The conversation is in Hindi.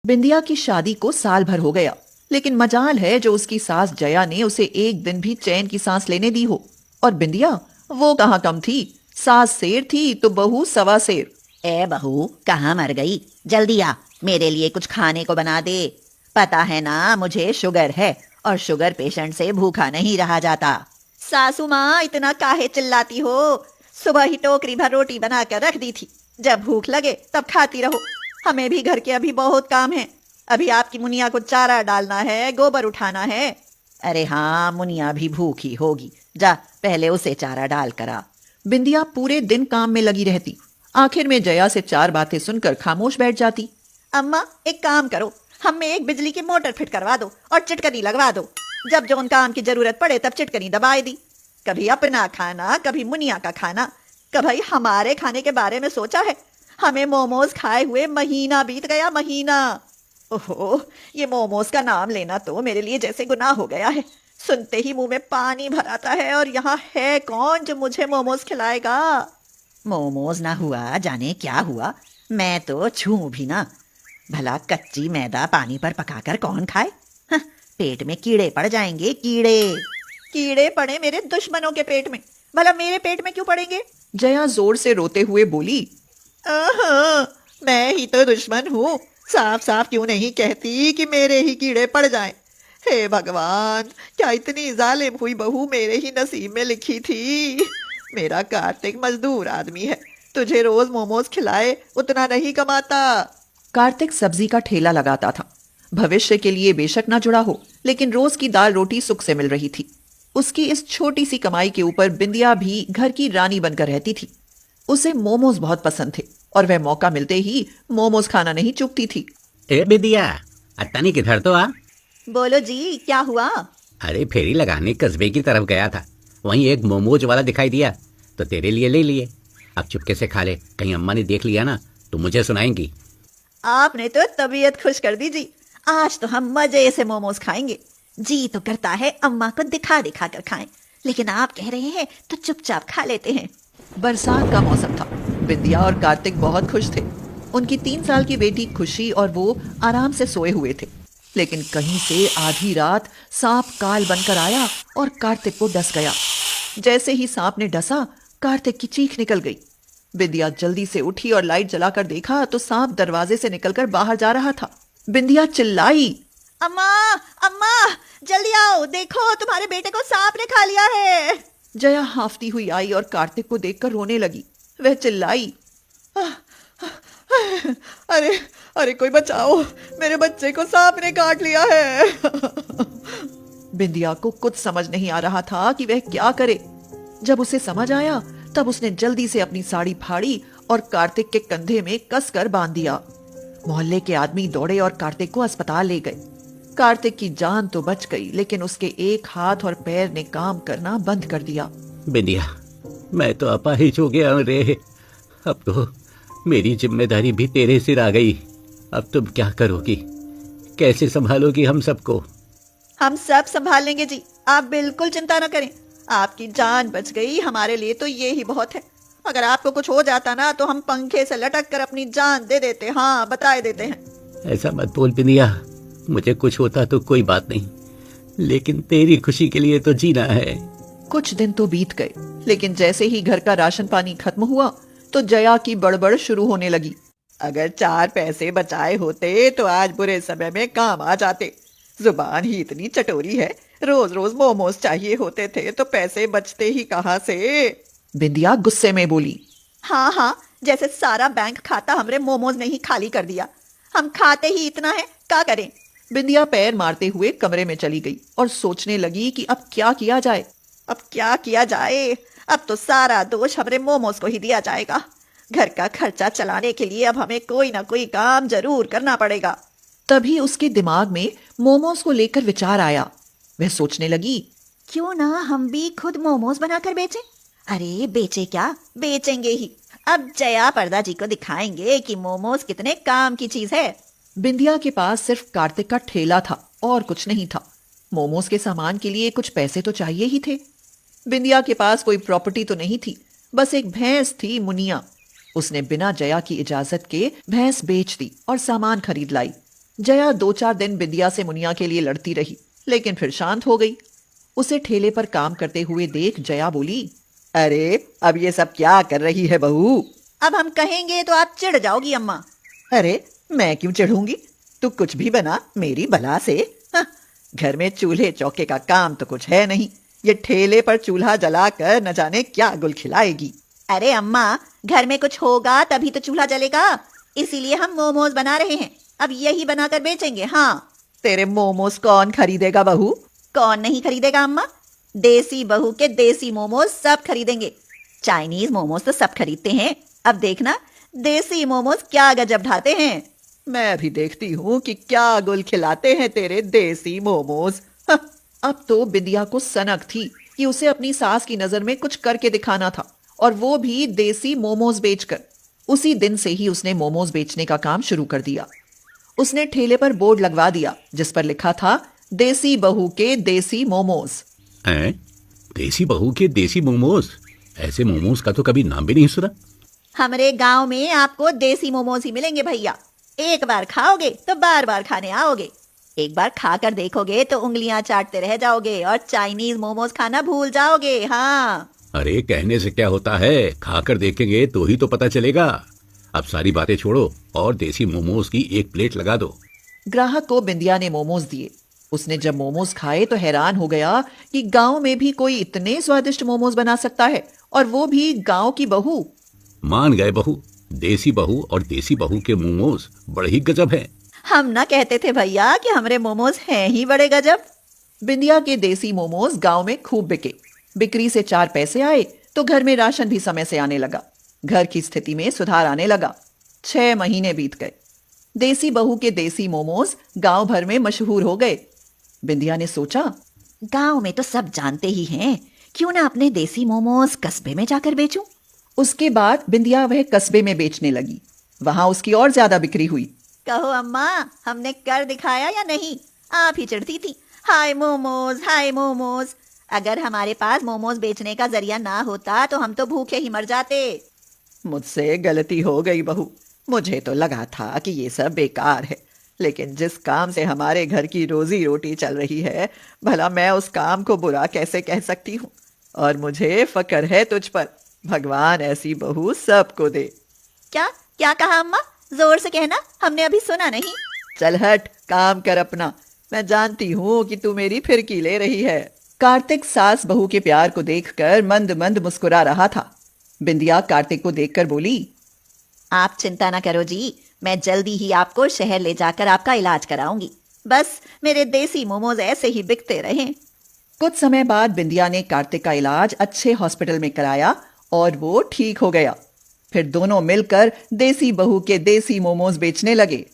बिंदिया की शादी को साल भर हो गया, लेकिन मजाल है जो उसकी सास जया ने उसे एक दिन भी चैन की सांस लेने दी हो। और बिंदिया, वो कहाँ कम थी। सास शेर थी तो बहू सवा शेर। ए बहू, कहाँ मर गई? जल्दी आ, मेरे लिए कुछ खाने को बना दे। पता है ना, मुझे शुगर है और शुगर पेशेंट से भूखा नहीं रहा जाता। सासू माँ, इतना काहे चिल्लाती हो? सुबह ही टोकरी भर रोटी बना कर रख दी थी, जब भूख लगे तब खाती रहो। हमें भी घर के अभी बहुत काम है। अभी आपकी मुनिया को चारा डालना है, गोबर उठाना है। अरे हाँ, मुनिया भी भूखी होगी, जा पहले उसे चारा डाल करा। बिंदिया पूरे दिन काम में लगी रहती। आखिर में जया से चार बातें सुनकर खामोश बैठ जाती। अम्मा, एक काम करो, हमें एक बिजली की मोटर फिट करवा दो और चिटकनी लगवा दो। जब जो उन काम की जरूरत पड़े तब चिटकनी दबाए दी। कभी अपना खाना, कभी मुनिया का खाना। कभी हमारे खाने के बारे में सोचा है? हमें मोमोज खाए हुए महीना बीत गया, महीना। ओहो, ये मोमोज का नाम लेना तो मेरे लिए जैसे गुनाह हो गया है। सुनते ही मुंह में पानी भर आता है, और यहाँ है कौन जो मुझे मोमोज खिलाएगा? मोमोज ना हुआ, जाने क्या हुआ। मैं तो छू भी ना। भला कच्ची मैदा पानी पर पकाकर कौन खाए? हं, पेट में कीड़े पड़ जाएंगे, कीड़े। कीड़े पड़े मेरे दुश्मनों के पेट में, भला मेरे पेट में क्यों पड़ेंगे? जया जोर से रोते हुए बोली। मैं ही तो दुश्मन हूँ। साफ साफ क्यों नहीं कहती कि मेरे ही कीड़े पड़ जाएं? हे भगवान, क्या इतनी जालिम हुई बहू मेरे ही नसीब में लिखी थी। मेरा कार्तिक मजदूर आदमी है, तुझे रोज मोमोज खिलाए उतना नहीं कमाता। कार्तिक सब्जी का ठेला लगाता था। भविष्य के लिए बेशक ना जुड़ा हो, लेकिन रोज की दाल रोटी सुख से मिल रही थी। उसकी इस छोटी सी कमाई के ऊपर बिंदिया भी घर की रानी बनकर रहती थी। उसे मोमोज बहुत पसंद थे और वह मौका मिलते ही मोमोज खाना नहीं चूकती थी। ए बिदिया, अत्तानी किधर तो आ। बोलो जी, क्या हुआ? अरे फेरी लगाने कस्बे की तरफ गया था, वहीं एक मोमोज वाला दिखाई दिया तो तेरे लिए ले लिए। अब चुपके से खा ले, कहीं अम्मा ने देख लिया ना तो मुझे सुनाएंगी। आपने तो तबीयत खुश कर दी जी। आज तो हम मजे से मोमोज खाएंगे। जी तो करता है अम्मा को दिखा दिखा कर खाएं, लेकिन आप कह रहे हैं तो चुपचाप खा लेते हैं। बरसात का मौसम था। बिंदिया और कार्तिक बहुत खुश थे। उनकी 3 साल की बेटी खुशी और वो आराम से सोए हुए थे, लेकिन कहीं से आधी रात सांप काल बनकर आया और कार्तिक को डस गया। जैसे ही सांप ने डसा, कार्तिक की चीख निकल गई। बिंदिया जल्दी से उठी और लाइट जलाकर देखा तो सांप दरवाजे से निकलकर बाहर जा रहा था। बिंदिया चिल्लाई, अम्मा, अम्मा, जल्दी आओ, देखो तुम्हारे बेटे को सांप ने खा लिया है। जया हाफती हुई आई और कार्तिक को देखकर रोने लगी। वह चिल्लाई, अरे अरे, कोई बचाओ, मेरे बच्चे को सांप ने काट लिया है। बिंदिया को कुछ समझ नहीं आ रहा था कि वह क्या करे। जब उसे समझ आया तब उसने जल्दी से अपनी साड़ी फाड़ी और कार्तिक के कंधे में कसकर बांध दिया। मोहल्ले के आदमी दौड़े और कार्तिक को अस्पताल ले गए। कार्तिक की जान तो बच गई, लेकिन उसके एक हाथ और पैर ने काम करना बंद कर दिया। बिंदिया, मैं तो अपाहिज हो गया रे। अब तो मेरी जिम्मेदारी भी तेरे सिर आ गई। अब तुम क्या करोगी, कैसे संभालोगी हम सबको? हम सब संभाल लेंगे जी, आप बिल्कुल चिंता न करें। आपकी जान बच गई, हमारे लिए तो ये ही बहुत है। अगर आपको कुछ हो जाता ना तो हम पंखे से लटक कर अपनी जान दे देते। हाँ, बताए देते हैं। ऐसा मत बोल बिंदिया, मुझे कुछ होता तो कोई बात नहीं, लेकिन तेरी खुशी के लिए तो जीना है। कुछ दिन तो बीत गए, लेकिन जैसे ही घर का राशन पानी खत्म हुआ तो जया की बड़बड़ शुरू होने लगी। अगर 4 पैसे बचाए होते तो आज बुरे समय में काम आ जाते। जुबान ही इतनी चटोरी है, रोज रोज मोमोज चाहिए होते थे तो पैसे बचते ही कहाँ से? बिंदिया गुस्से में बोली, हाँ हाँ, जैसे सारा बैंक खाता हमरे मोमोज ने ही खाली कर दिया। हम खाते ही इतना है, क्या करें? बिंदिया पैर मारते हुए कमरे में चली गई और सोचने लगी कि अब क्या किया जाए। अब क्या किया जाए? अब तो सारा दोष हमरे मोमोज को ही दिया जाएगा। घर का खर्चा चलाने के लिए अब हमें कोई ना कोई काम जरूर करना पड़ेगा। तभी उसके दिमाग में मोमोज को लेकर विचार आया। वह सोचने लगी, क्यों ना हम भी खुद मोमोज बनाकर बेचें? अरे बेचे क्या, बेचेंगे ही। अब जया पर्दा जी को दिखाएंगे कि मोमोज कितने काम की चीज है। बिंदिया के पास सिर्फ कार्तिक का ठेला था और कुछ नहीं था। मोमोज के सामान के लिए कुछ पैसे तो चाहिए ही थे। बिंदिया के पास कोई प्रॉपर्टी तो नहीं थी, बस एक भैंस थी, मुनिया। उसने बिना जया की इजाजत के भैंस बेच दी और सामान खरीद लाई। जया 2-4 दिन बिंदिया से मुनिया के लिए लड़ती रही, लेकिन फिर शांत हो गई। उसे ठेले पर काम करते हुए देख जया बोली, अरे अब ये सब क्या कर रही है बहू? अब हम कहेंगे तो आप चिढ़ जाओगी अम्मा। अरे मैं क्यों चढ़ूंगी? तू कुछ भी बना मेरी भला से। हाँ, घर में चूल्हे चौके का काम तो कुछ है नहीं, ये ठेले पर चूल्हा जलाकर न जाने क्या गुल खिलाएगी। अरे अम्मा, घर में कुछ होगा तभी तो चूल्हा जलेगा, इसीलिए हम मोमोज बना रहे हैं। अब यही बनाकर बेचेंगे। हाँ, तेरे मोमोज कौन खरीदेगा बहू? कौन नहीं खरीदेगा अम्मा? देसी बहू के देसी मोमोज सब खरीदेंगे। चाइनीज मोमोज तो सब खरीदते हैं, अब देखना देसी मोमोज क्या गजब ढाते हैं। मैं भी देखती हूँ कि क्या गुल खिलाते हैं तेरे देसी मोमोज। हाँ, अब तो बिंदिया को सनक थी कि उसे अपनी सास की नजर में कुछ करके दिखाना था, और वो भी देसी मोमोज बेचकर। उसी दिन से ही उसने मोमोज बेचने का काम शुरू कर दिया। उसने ठेले पर बोर्ड लगवा दिया जिस पर लिखा था, देसी बहू के देसी मोमोज। हैं? देसी बहू के देसी मोमोज? ऐसे मोमोज का तो कभी नाम भी नहीं सुना। हमारे गांव में आपको देसी मोमोज ही मिलेंगे भैया। एक बार खाओगे तो बार बार खाने आओगे। एक बार खाकर देखोगे तो उंगलियां चाटते रह जाओगे और चाइनीज मोमोज खाना भूल जाओगे। हाँ, अरे कहने से क्या होता है, खाकर देखेंगे तो ही तो पता चलेगा। अब सारी बातें छोड़ो और देसी मोमोज की एक प्लेट लगा दो। ग्राहक को बिंदिया ने मोमोज दिए। उसने जब मोमोज खाए तो हैरान हो गया कि गांव में भी कोई इतने स्वादिष्ट मोमोज बना सकता है, और वो भी गांव की बहू। मान गए बहू, देसी बहू और देसी बहू के मोमोज बड़े ही गजब हैं। हम ना कहते थे भैया कि हमारे मोमोज हैं ही बड़े गजब। बिंदिया के देसी मोमोज गांव में खूब बिके। बिक्री से 4 पैसे आए तो घर में राशन भी समय से आने लगा। घर की स्थिति में सुधार आने लगा। 6 महीने बीत गए। देसी बहू के देसी मोमोज गांव भर में मशहूर हो गए। बिंदिया ने सोचा, गांव में तो सब जानते ही हैं, क्यों ना अपने देसी मोमोज कस्बे में जाकर बेचूं। उसके बाद बिंदिया वह कस्बे में बेचने लगी। वहां उसकी और ज्यादा बिक्री हुई। कहो अम्मा, हमने कर दिखाया या नहीं? आप ही चिढ़ती थी, हाय मोमोज हाय मोमोज। अगर हमारे पास मोमोज बेचने का जरिया ना होता तो हम तो भूखे ही मर जाते। मुझसे गलती हो गई बहू। मुझे तो लगा था कि ये सब बेकार है, लेकिन जिस काम से हमारे घर की रोजी रोटी चल रही है, भला मैं उस काम को बुरा कैसे कह सकती हूँ। और मुझे फक्र है तुझ पर। भगवान ऐसी बहू सबको दे। क्या क्या कहा अम्मा? जोर से कहना, हमने अभी सुना नहीं। चल हट, काम कर अपना। मैं जानती हूँ कि तू मेरी फिरकी ले रही है। कार्तिक सास बहू के प्यार को देखकर मंद मंद मुस्कुरा रहा था। बिंदिया कार्तिक को देखकर बोली, आप चिंता ना करो जी, मैं जल्दी ही आपको शहर ले जाकर आपका इलाज कराऊंगी। बस मेरे देसी मोमोज ऐसे ही बिकते रहें। कुछ समय बाद बिंदिया ने कार्तिक का इलाज अच्छे हॉस्पिटल में कराया और वो ठीक हो गया। फिर दोनों मिलकर देसी बहू के देसी मोमोज बेचने लगे।